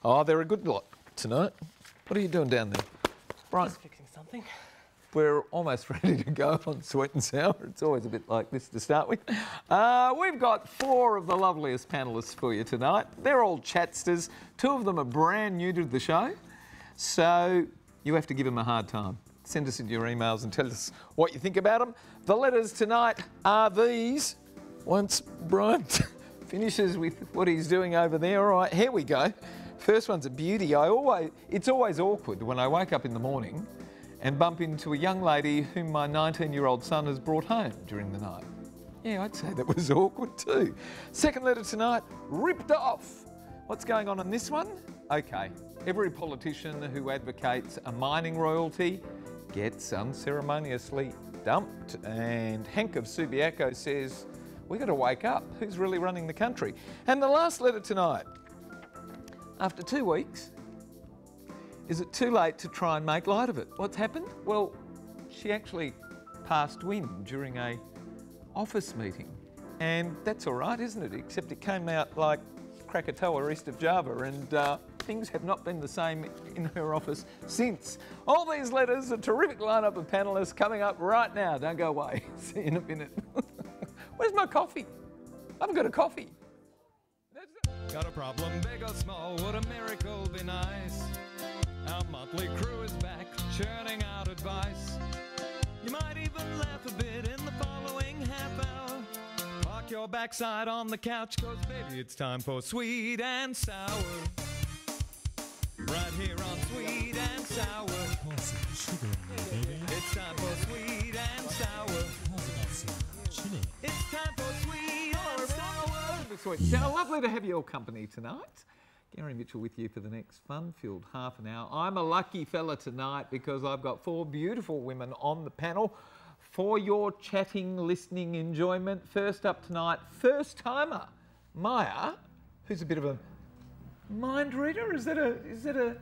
Oh, they're a good lot tonight. What are you doing down there? Brian, Just fixing something. we're almost ready to go on Sweet and Sour. It's always a bit like this to start with. We've got 4 of the loveliest panellists for you tonight. They're all chatsters. 2 of them are brand new to the show. So you have to give them a hard time. Send us in your emails and tell us what you think about them. The letters tonight are these. Once Brian finishes with what he's doing over there. All right, here we go. First one's a beauty. It's always awkward when I wake up in the morning and bump into a young lady whom my 19-year-old son has brought home during the night. Yeah, I'd say that was awkward too. Second letter tonight, ripped off. What's going on this one? Okay, every politician who advocates a mining royalty gets unceremoniously dumped. And Hank of Subiaco says, we got to wake up. Who's really running the country? And the last letter tonight. After 2 weeks, is it too late to try and make light of it? What's happened? Well, she actually passed wind during a office meeting. And that's all right, isn't it? Except it came out like Krakatoa east of Java, and things have not been the same in her office since. All these letters, a terrific lineup of panellists coming up right now. Don't go away. See you in a minute. Where's my coffee? I haven't got a coffee. Got a problem, big or small, would a miracle be nice? Our motley crew is back, churning out advice. You might even laugh a bit in the following half hour. Park your backside on the couch, cause baby it's time for Sweet and Sour. Right here on Sweet and Sour. Pour some sugar in there, baby. It's time for Sweet and Sour. How's about some chili? It's time for Sweet and Sour. Sweet. So lovely to have your company tonight. Gary Mitchell with you for the next fun-filled half an hour. I'm a lucky fella tonight because I've got 4 beautiful women on the panel for your chatting, listening enjoyment. First up tonight, first-timer, Maya, who's a bit of a mind reader. Is that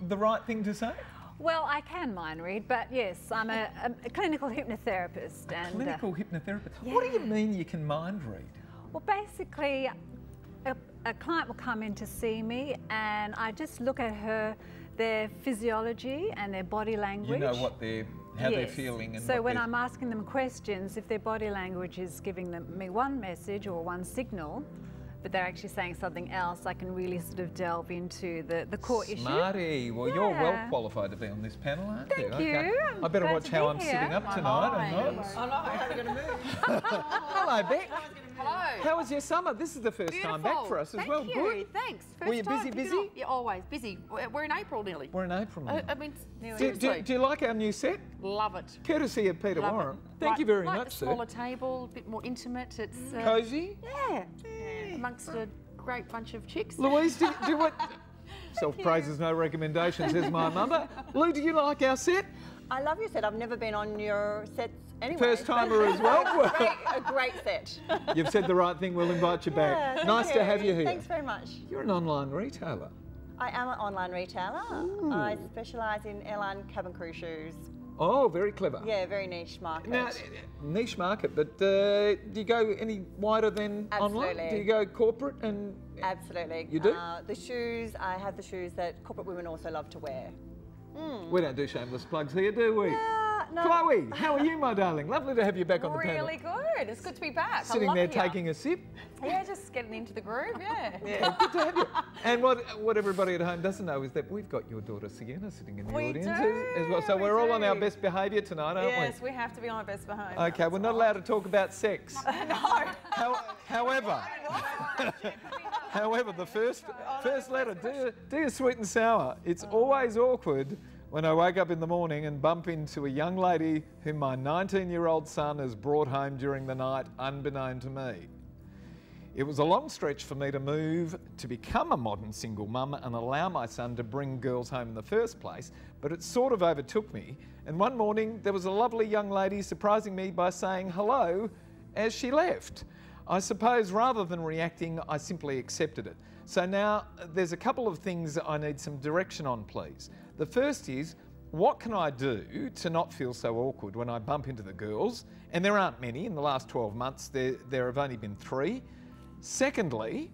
the right thing to say? Well, I can mind read, but yes, I'm a clinical hypnotherapist. And Clinical hypnotherapist. yeah. What do you mean you can mind read? well, basically, a client will come in to see me, and I just look at their physiology and their body language. You know what how they're Yes. feeling. And so what when they're... I'm asking them questions, if their body language is giving me one message or one signal, but they're actually saying something else, I can really sort of delve into the core issue. Smarty. Well, you're well qualified to be on this panel, aren't you? Thank you. I better Glad watch to how be I'm here. sitting up tonight. I'm not. I know, how are we going to move? Hello, Beck. Hello. How was your summer? This is the first time back for us as well. Thank Good. you. Thanks. First Were you time busy, kicking busy? off. Yeah, always busy. We're in April nearly. We're in April now. I mean, Do seriously. you like our new set? Love it. Courtesy of Peter Love Warren. it. Thank you very like much, the sir. smaller table, a bit more intimate. It's Cosy? yeah, amongst a great bunch of chicks. Louise, do what? Self-praise is no recommendation, says my mother. Lou, do you like our set? I love your set. I've never been on your sets anyway. First timer as well. A great set. You've said the right thing. We'll invite you back. Yeah, thank Nice to you. have you here. Thanks very much. You're an online retailer. I am an online retailer. I specialise in airline cabin crew shoes. Oh, very clever. Yeah, very niche market. Now, niche market, but do you go any wider than online? Absolutely. Do you go corporate and... Absolutely. You do? The shoes, I have the shoes that corporate women also love to wear. We don't do shameless plugs here, do we? No. Chloe, how are you, my darling? Lovely to have you back on the panel. Really good. It's good to be back. Sitting I there love here. taking a sip. Yeah, just getting into the groove. Yeah. Yeah, good to have you. And what everybody at home doesn't know is that we've got your daughter Sienna sitting in the We audience do, as well. So we we're all on our do. best behaviour tonight, aren't Yes, we have to be on our best behaviour. we? Okay, we're not allowed to talk about sex. No. However, the first letter, dear Sweet and Sour, it's always awkward when I wake up in the morning and bump into a young lady whom my 19-year-old son has brought home during the night, unbeknown to me. It was a long stretch for me to move to become a modern single mum and allow my son to bring girls home in the first place, but it sort of overtook me. And one morning, there was a lovely young lady surprising me by saying hello as she left. I suppose rather than reacting, I simply accepted it. So now there's a couple of things that I need some direction on, please. The first is, what can I do to not feel so awkward when I bump into the girls? And there aren't many. In the last 12 months, there have only been 3. Secondly,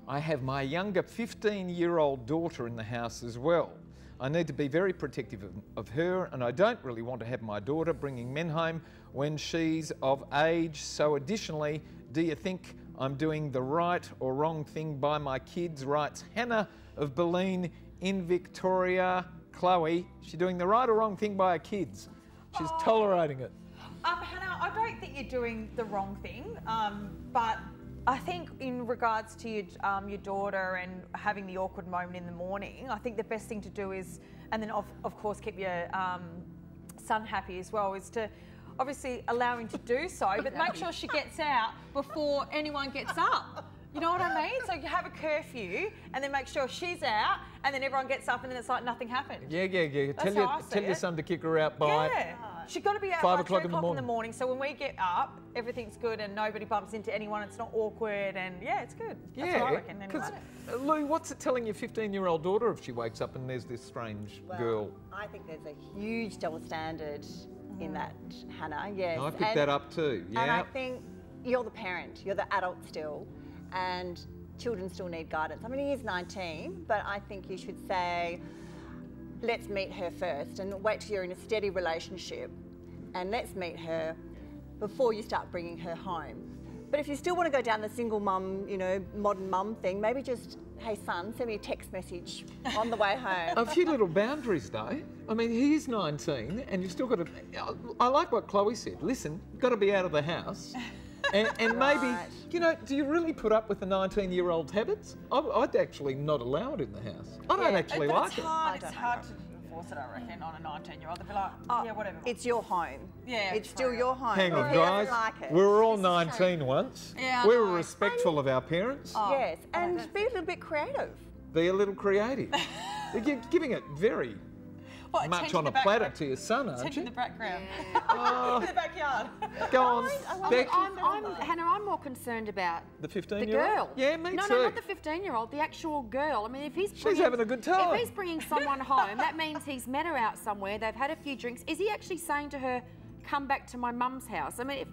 I have my younger 15-year-old daughter in the house as well. I need to be very protective of her, and I don't really want to have my daughter bringing men home when she's of age. So additionally, do you think I'm doing the right or wrong thing by my kids? Writes Hannah of Beleen in Victoria. Chloe, she's doing the right or wrong thing by her kids. She's tolerating it. Hannah, I don't think you're doing the wrong thing, but I think in regards to your daughter and having the awkward moment in the morning, I think the best thing to do is, and then of course keep your son happy as well, is to obviously allow him to do so, but make sure she gets out before anyone gets up. You know what I mean? So you have a curfew and then make sure she's out and then everyone gets up and then it's like nothing happened. Yeah. That's how I see Tell your it. son to kick her out by... Yeah. She's got to be out 5 by o'clock 3 in the o'clock in the morning. So when we get up, everything's good and nobody bumps into anyone. It's not awkward and yeah, it's good. That's what I reckon. Because Anyway. Lou, what's it telling your 15-year-old daughter if she wakes up and there's this strange girl? I think there's a huge double standard in that, Hannah. Yes. I picked that up too. Yeah. And I think you're the parent, you're the adult still, and children still need guidance. I mean, he is 19, but I think you should say, let's meet her first and wait till you're in a steady relationship and let's meet her before you start bringing her home. But if you still want to go down the single mum, you know, modern mum thing, maybe just, hey son, send me a text message on the way home. A few little boundaries though. I mean, he's 19 and you've still got to... I like what Chloe said. Listen, you've got to be out of the house. And maybe, you know, do you really put up with the 19-year-old's habits? I'd actually not allow it in the house. I don't actually like It's it. hard. It's hard to enforce it, I reckon, on a 19-year-old. They'll be like, yeah, whatever. It's your home. Yeah, It's true. still your home. Hang on, If he doesn't guys. like it. We were all 19 once. Yeah, I we were know. respectful of our parents. Yes, and be a little bit creative. Be a little creative. You're giving it very What, much attention on to a the platter background- to your son, aren't attention you? to the background. Oh, In the backyard. go on, Beck. Hannah, I'm more concerned about The the 15-year-old? girl. Yeah, me no, too. No, not the 15-year-old, the actual girl. I mean, if he's having a good time. If he's bringing someone home, that means he's met her out somewhere, they've had a few drinks. Is he actually saying to her, come back to my mum's house? I mean,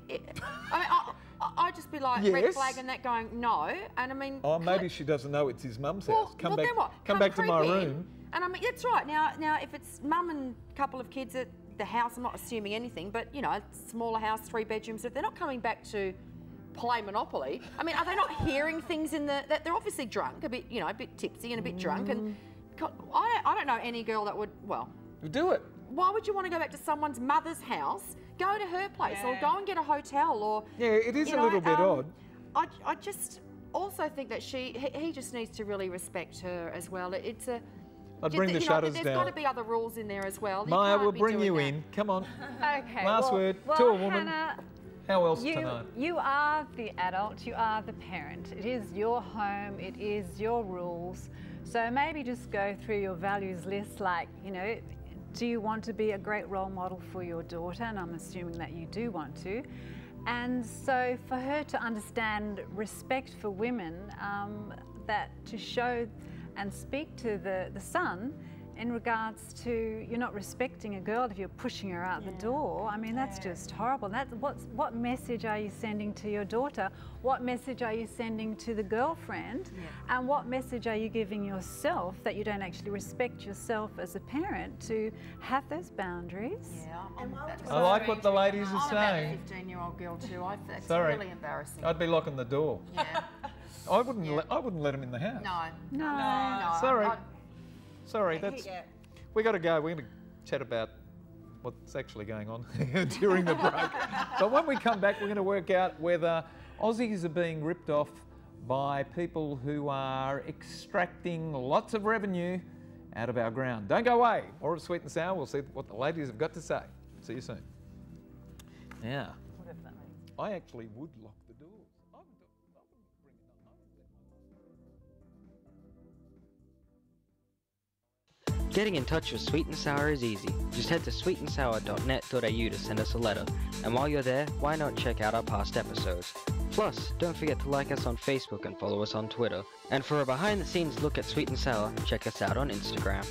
I'd just be like red Yes. flagging that going, no. And I mean... Oh, maybe she doesn't know it's his mum's Well, house. Come then back, what? come back to creep my in. room. And I mean, that's right. Now, if it's mum and a couple of kids at the house, I'm not assuming anything, but, you know, a smaller house, 3 bedrooms, if they're not coming back to play Monopoly, I mean, are they not hearing things in that they're obviously drunk, a bit, you know, a bit tipsy and a bit drunk, and I don't know any girl that would, well... Do it. Why would you want to go back to someone's mother's house? Go to her place or go and get a hotel or... Yeah, it is you a know, little bit odd. I just also think that he just needs to really respect her as well. It's a... I'd bring the shutters There's down. got to be other rules in there as well. You Maya, can't we'll be bring doing you that. in. Come on. Okay. Last word to a woman. Hannah, How else to know? you are the adult, you are the parent. It is your home, it is your rules. So maybe just go through your values list, like, you know, do you want to be a great role model for your daughter? And I'm assuming that you do want to. And so for her to understand respect for women, that to show and speak to the son in regards to you're not respecting a girl if you're pushing her out the door. I mean, that's just horrible. What message are you sending to your daughter? What message are you sending to the girlfriend? And what message are you giving yourself that you don't actually respect yourself as a parent to have those boundaries? Yeah, I like what the ladies are I'm saying. about a 15-year-old girl too. That's Sorry. really embarrassing. I'd be locking the door. Yeah. I wouldn't let him in the house. No. Sorry. I- Sorry, that's... We got to go. We're going to chat about what's actually going on during the break. But when we come back, we're going to work out whether Aussies are being ripped off by people who are extracting lots of revenue out of our ground. Don't go away. More of Sweet and Sour. We'll see what the ladies have got to say. See you soon. Now, I actually would lock the doors. I wouldn't bring it on. Getting in touch with Sweet and Sour is easy. Just head to sweetandsour.net.au to send us a letter. And while you're there, why not check out our past episodes? Plus, don't forget to like us on Facebook and follow us on Twitter. And for a behind-the-scenes look at Sweet and Sour, check us out on Instagram.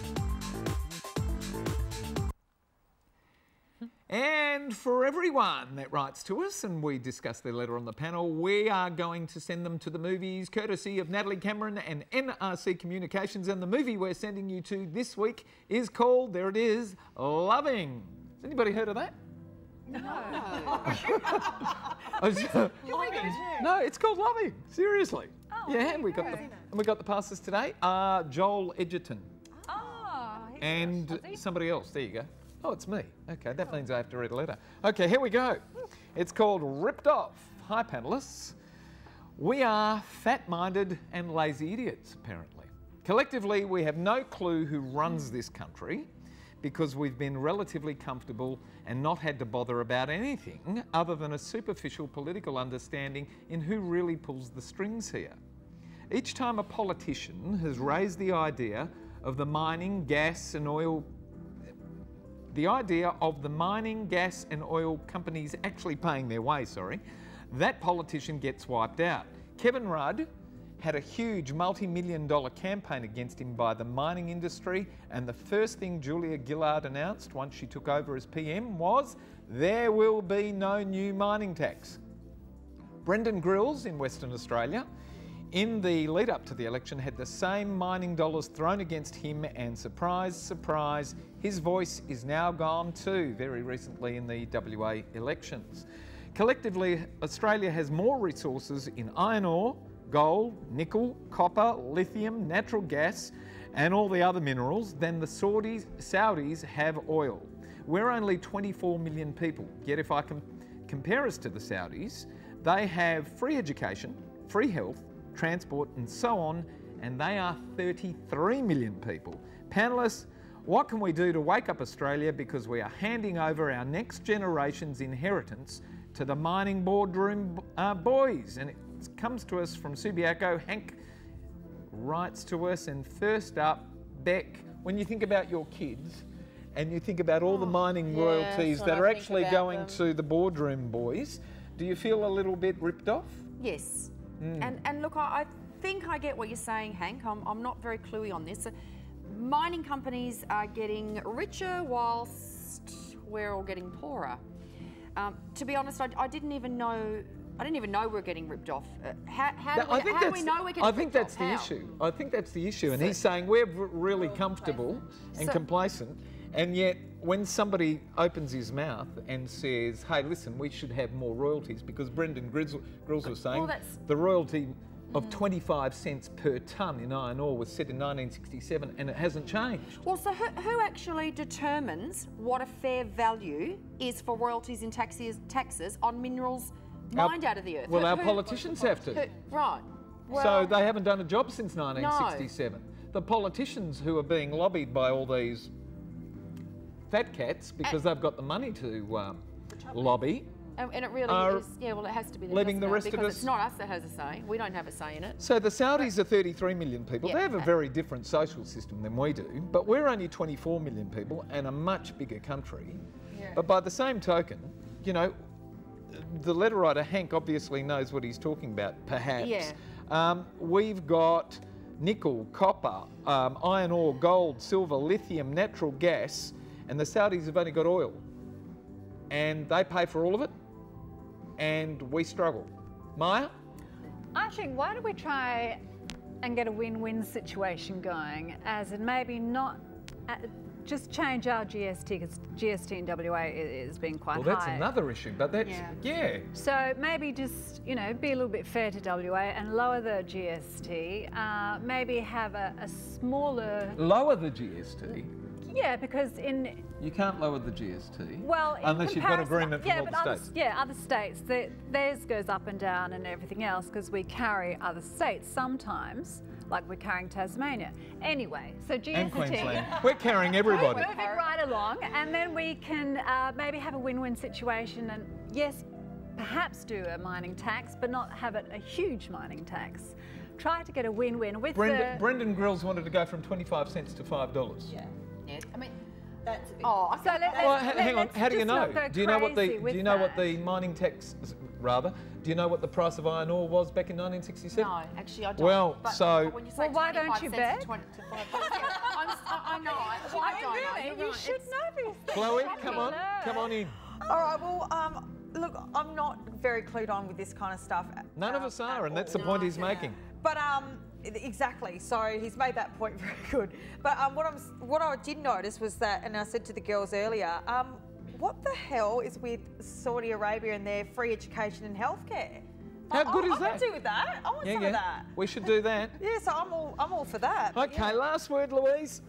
And for everyone that writes to us and we discuss their letter on the panel, we are going to send them to the movies courtesy of Natalie Cameron and NRC Communications. And the movie we're sending you to this week is called, there it is, Loving. Has anybody heard of that? No. No, it's called Loving. Seriously. Yeah, and we got the passes today. Joel Edgerton and somebody else. There you go. Oh, it's me. Okay, that means I have to read a letter. Okay, here we go. It's called Ripped Off. Hi, panellists. We are fat-minded and lazy idiots, apparently. Collectively, we have no clue who runs this country because we've been relatively comfortable and not had to bother about anything other than a superficial political understanding in who really pulls the strings here. Each time a politician has raised the idea of the mining, gas and oil companies actually paying their way, that politician gets wiped out. Kevin Rudd had a huge multi-million-dollar campaign against him by the mining industry, and the first thing Julia Gillard announced once she took over as PM was, there will be no new mining tax. Brendan Grills in Western Australia, in the lead up to the election, had the same mining dollars thrown against him, and surprise, surprise, his voice is now gone too, very recently in the WA elections. Collectively, Australia has more resources in iron ore, gold, nickel, copper, lithium, natural gas, and all the other minerals than the Saudis have oil. We're only 24 million people, yet if I compare us to the Saudis, they have free education, free health, transport and so on, and they are 33 million people. Panellists, what can we do to wake up Australia, because we are handing over our next generation's inheritance to the mining boardroom boys? And it comes to us from Subiaco. Hank writes to us, and first up, Beck, when you think about your kids and you think about all the mining royalties that are actually going to the boardroom boys, do you feel a little bit ripped off? Yes. And look, I think I get what you're saying, Hank. I'm not very cluey on this. Mining companies are getting richer whilst we're all getting poorer. To be honest, I didn't even know we're getting ripped off. How do we know we're getting ripped off? I think that's the issue. I think that's the issue. And he's saying we're really comfortable and complacent. And yet, when somebody opens his mouth and says, hey, listen, we should have more royalties, because Brendan Grills was saying the royalty of 25 cents per tonne in iron ore was set in 1967 and it hasn't changed. Well, so who actually determines what a fair value is for royalties and taxes on minerals mined out of the earth? Well, our politicians have to. Right. Well, so they haven't done a job since 1967. No. The politicians who are being lobbied by all these fat cats, because they've got the money to lobby. And it really is, well, it has to be leaving the rest of us. Because it's not us that has a say. We don't have a say in it. So the Saudis are 33 million people. They have a very different social system than we do, but we're only 24 million people and a much bigger country. But by the same token, you know, the letter writer, Hank, obviously knows what he's talking about, perhaps. We've got nickel, copper, iron ore, gold, silver, lithium, natural gas, and the Saudis have only got oil. And they pay for all of it, and we struggle. Maya? I think, why don't we try and get a win-win situation going, as in maybe not just change our GST, because GST in WA is being quite high. Well, that's another issue, but that's, So maybe just, you know, be a little bit fair to WA and lower the GST, maybe have a smaller... Lower the GST? Yeah, because in... You can't lower the GST, well, unless you've got agreement from all the states. Other states, theirs goes up and down and everything else, because we carry other states sometimes, like we're carrying Tasmania. Anyway, so GST... And Queensland. We're carrying everybody. We're moving right along, and then we can maybe have a win-win situation, and yes, perhaps do a mining tax, but not have it a huge mining tax. Try to get a win-win with Brendan Grills wanted to go from 25 cents to $5. Yeah. I mean, that's a bit... Oh, so hang on. How do you know? Do you know what the mining tax, rather? Do you know what the price of iron ore was back in 1967? No, actually I don't. Well, but when you say why don't you bet? I know. You should know this. Chloe, come on in. All right, well, look, I'm not very clued on with this kind of stuff. None of us are, and that's the all. point he's making. But exactly. So he's made that point very good. But what I did notice was that, and I said to the girls earlier, what the hell is with Saudi Arabia and their free education and healthcare? How good is I that? want to do with that. I want some of that. We should do that. Yeah, so I'm all for that. but Okay, yeah. last word, Louise.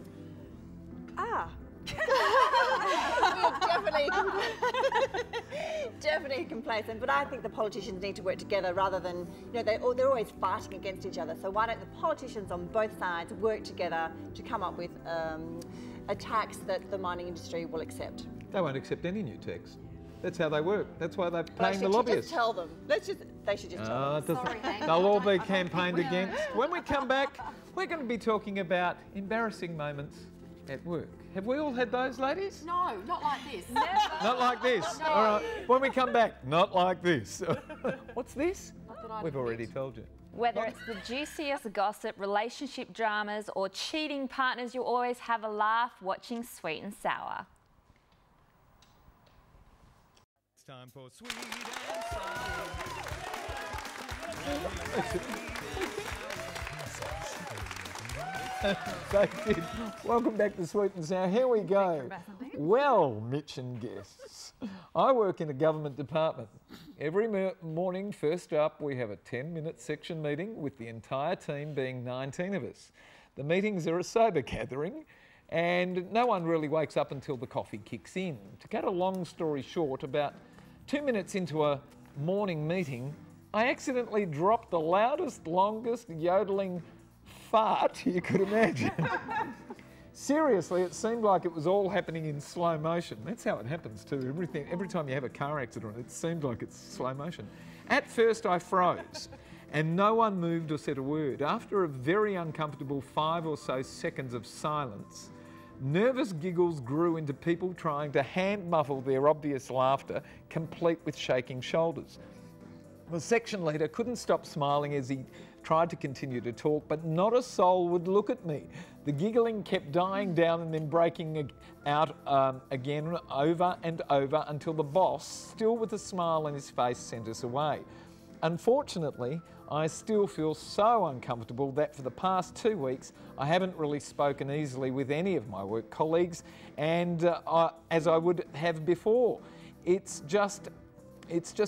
Definitely complacent, but I think the politicians need to work together rather than, they're always fighting against each other. So why don't the politicians on both sides work together to come up with a tax that the mining industry will accept? They won't accept any new tax. That's how they work. That's why they're Well, paying the actually, lobbyists. Just tell them. They should just tell them. Sorry, Hank. They'll all be campaigned against. When we come back, we're going to be talking about embarrassing moments at work. Have we all had those, ladies? No, not like this. Not like this. No. All right. When we come back, not like this. What's this? Not that I'd We've already admit. told you. Whether it's the juiciest gossip, relationship dramas, or cheating partners, you'll always have a laugh watching Sweet and Sour. It's time for Sweet and Sour. Thank you. Welcome back to Sweet and Sour. Here we go. Well, Mitch and guests, I work in a government department. Every morning, first up, we have a 10-minute section meeting with the entire team being 19 of us. The meetings are a sober gathering and no one really wakes up until the coffee kicks in. To cut a long story short, about 2 minutes into a morning meeting, I accidentally dropped the loudest, longest, yodeling fart you could imagine. Seriously, it seemed like it was all happening in slow motion. That's how it happens too. Every time you have a car accident, it seems like it's slow motion. At first I froze and no one moved or said a word. After a very uncomfortable 5 or so seconds of silence, nervous giggles grew into people trying to hand muffle their obvious laughter, complete with shaking shoulders. The section leader couldn't stop smiling as he tried to continue to talk, but not a soul would look at me. The giggling kept dying down and then breaking out again over and over until the boss, still with a smile on his face, sent us away. Unfortunately, I still feel so uncomfortable that for the past 2 weeks, I haven't really spoken easily with any of my work colleagues, and as I would have before. It's just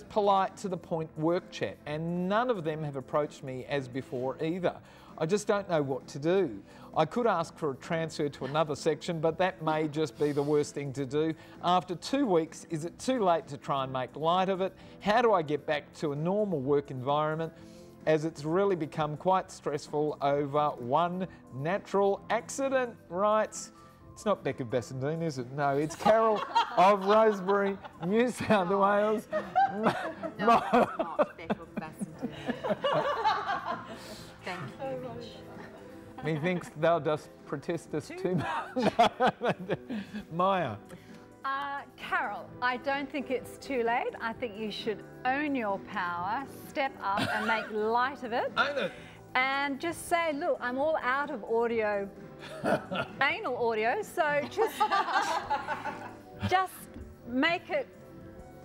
polite to the point work chat, and none of them have approached me as before either. I just don't know what to do. I could ask for a transfer to another section, but that may just be the worst thing to do. After 2 weeks, is it too late to try and make light of it? How do I get back to a normal work environment, as it's really become quite stressful over one natural accident? Writes, it's not Becca Bassendine, is it? No, it's Carol of Rosebery, New South Wales. No, it's not Becca Bassendine. Thank you, Mitch. Methinks thou dost protest us too much. Maya. Carol, I don't think it's too late. I think you should own your power, step up and make light of it. Own it. And just say, look, I'm all out of audio, anal audio, so just make it,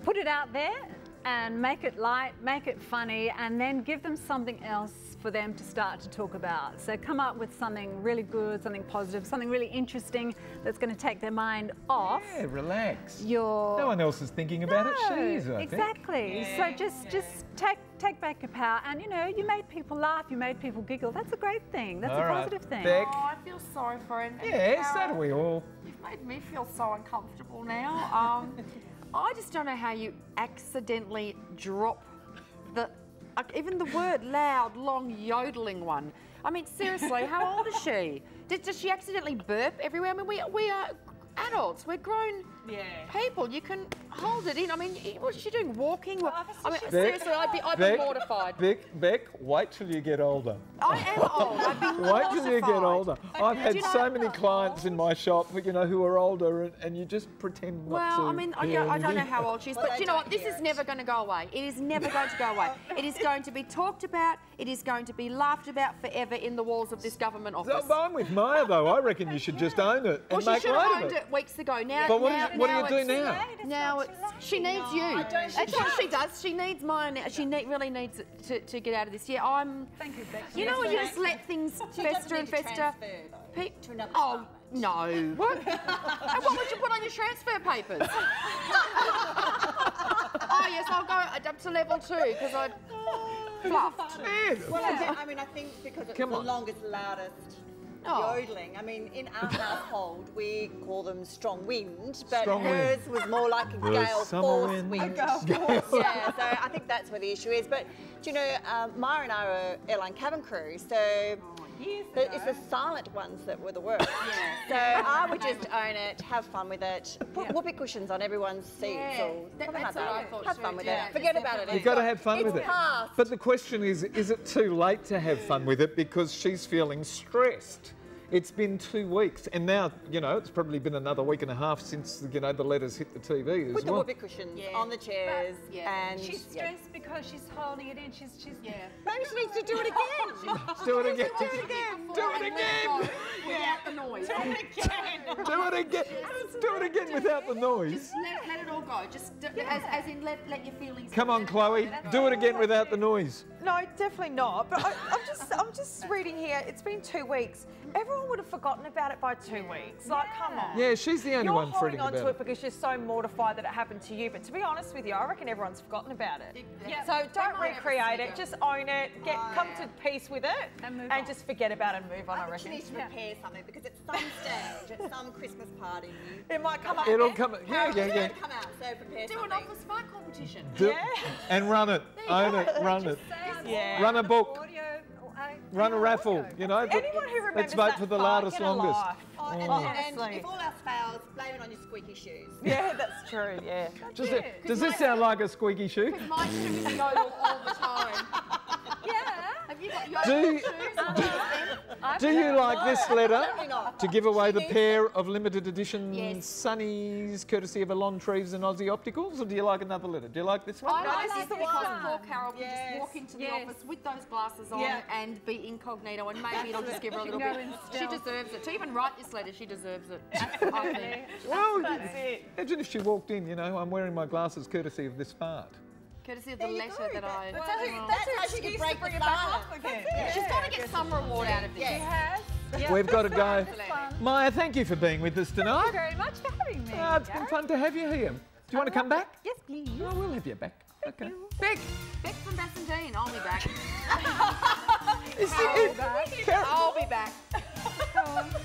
put it out there and make it light, make it funny, and then give them something else for them to start to talk about. So come up with something really good, something positive, something really interesting that's going to take their mind off. Yeah, relax. Your... No one else is thinking about it. No, She is, I think. exactly. So just take back your power, and you made people laugh, you made people giggle. That's a great thing. That's All a right, positive thing. Beck. Oh, I feel sorry for him. Yeah, so do we all. You've made me feel so uncomfortable now. I just don't know how you accidentally drop even the word loud, long, yodeling one. I mean, seriously, how old is she? Does she accidentally burp everywhere? I mean, we are adults. We're grown people. You can hold it in. I mean, what's she doing? Walking? I mean, seriously, I'd be mortified. Beck, wait till you get older. I am old. I'd be mortified. Wait till you get older. I've had Do you know- so many clients in my shop, who are older, and you just pretend not to. Well, I mean, I don't know how old she is, but you know what? This is never going to go away. It is never going to go away. It is going to be talked about. It is going to be laughed about forever in the walls of this government office. So I'm with Maya, though. I reckon you should just own it and Well, make she should have light owned of it it weeks ago. Now, But what do you do it's- now? Now she needs you. That's what she does. She needs mine. She really needs it to get out of this. Yeah, I'm. Thank you, Bex. You know when you just let things fester and fester. Oh no! What? And what would you put on your transfer papers? Oh yes, I'll go up to level 2 because I fluffed. Well, I think because it's the longest, loudest yodeling. I mean, in our household, we call them strong wind, but hers was more like a gale force wind. Yeah, so I think that's where the issue is. But, do you know, Mara and I are airline cabin crew, so it's the silent ones that were the worst. So I would just own it, have fun with it, put whoopee cushions on everyone's seats or something like that. Have fun with it. Forget about it. You've got to have fun with it. Past. But the question is it too late to have fun with it because she's feeling stressed? It's been 2 weeks, and now, you know, it's probably been another week and a half since, you know, the letters hit the TV as With the well. whoopee cushions on the chairs. And She's stressed because she's holding it in. She's maybe she needs to do it again. Do it again. Do it again. Without the noise. Do it again. Do it again without the noise. Just let it all go. Just as in let your feelings. Come on, Chloe. Do it again without the noise. No, definitely not. But I'm just reading here. It's been 2 weeks. Everyone would have forgotten about it by 2 weeks. Like, come on. Yeah, she's the only You're one holding fretting on about to it it. because you're so mortified that it happened to you. But to be honest with you, I reckon everyone's forgotten about it. Yeah. So don't might have a recreate it. snigger. Just own it. Come to peace with it, and just forget about it and move on. I I think she reckon. needs to prepare something because at some stage, at some Christmas party, It might come up. It'll come. Yeah. It's come out, so prepare Do something. an office fight competition. Do, and run it. Own it. Run it. Yeah. Run a book. audio. Run a raffle. You know. Anyone who remembers Let's vote that for the fight, loudest, get a longest. life. And Honestly. if all else fails, blame it on your squeaky shoes. Yeah, that's true. Yeah. Does this sound like a squeaky shoe? My shoes yodel all the time. Have you got Do yodel you- shoes? Do you like this letter Absolutely not. to give away She the needs pair of limited edition Yes. sunnies courtesy of Alon Treves and Aussie Opticals, or do you like another letter? Do you like this one? I like this this is the because one. poor Carol can Yes. just walk into the Yes. office with those glasses on Yeah. and be incognito, and maybe it'll just give her a She little can go bit. in She stealth. deserves it. To even write this letter, she deserves it. I think. Well, That's it. imagine if she walked in, you know, I'm wearing my glasses courtesy of this fart. Courtesy of the letter that I. That's how she can break the silence. again. She's got to get some reward out of this. We've got to go. Maya, thank you for being with us Thank tonight. you very much for having me. It's been fun to have you here. Do you want to come back? Yes, please. Oh, we'll have you back. Okay. Beck, Beck from Bassendean, I'll be back. is it? Carol, I'll be back.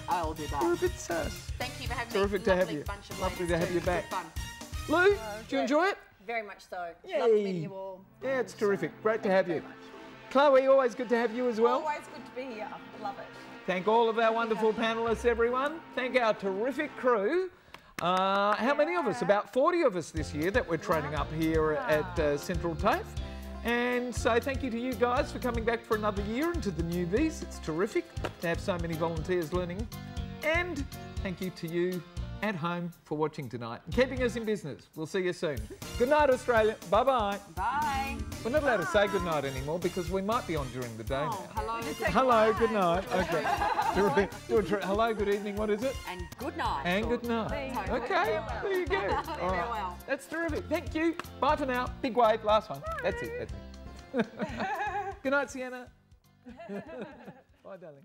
I'll be you're a back. bit sus. Thank you for having Terrific me. to have Lovely you. bunch of Lovely ladies to have too. you back. Good fun. Lou, do you enjoy it? Very much so. Yay. Love meeting you all. Yeah, it's terrific. Great to have you. Chloe, always good to have you as well. Always good to be here. Love it. Thank all of our wonderful panellists, everyone. Thank our terrific crew. How many of us? About 40 of us this year that we're training up here at Central TAFE. And so thank you to you guys for coming back for another year and to the newbies. It's terrific to have so many volunteers learning. And thank you to you at home for watching tonight and keeping us in business. We'll see you soon. Good night, Australia. Bye-bye. Bye. We're not allowed to say good night anymore because we might be on during the day now. Hello. Hello, good night. Okay. Hello, good evening. What is it? And good night. And good night. Okay, there you go. All right. Farewell. That's terrific. Thank you. Bye for now. Big wave. Last one. That's it. Good night, Sienna. Bye, darling.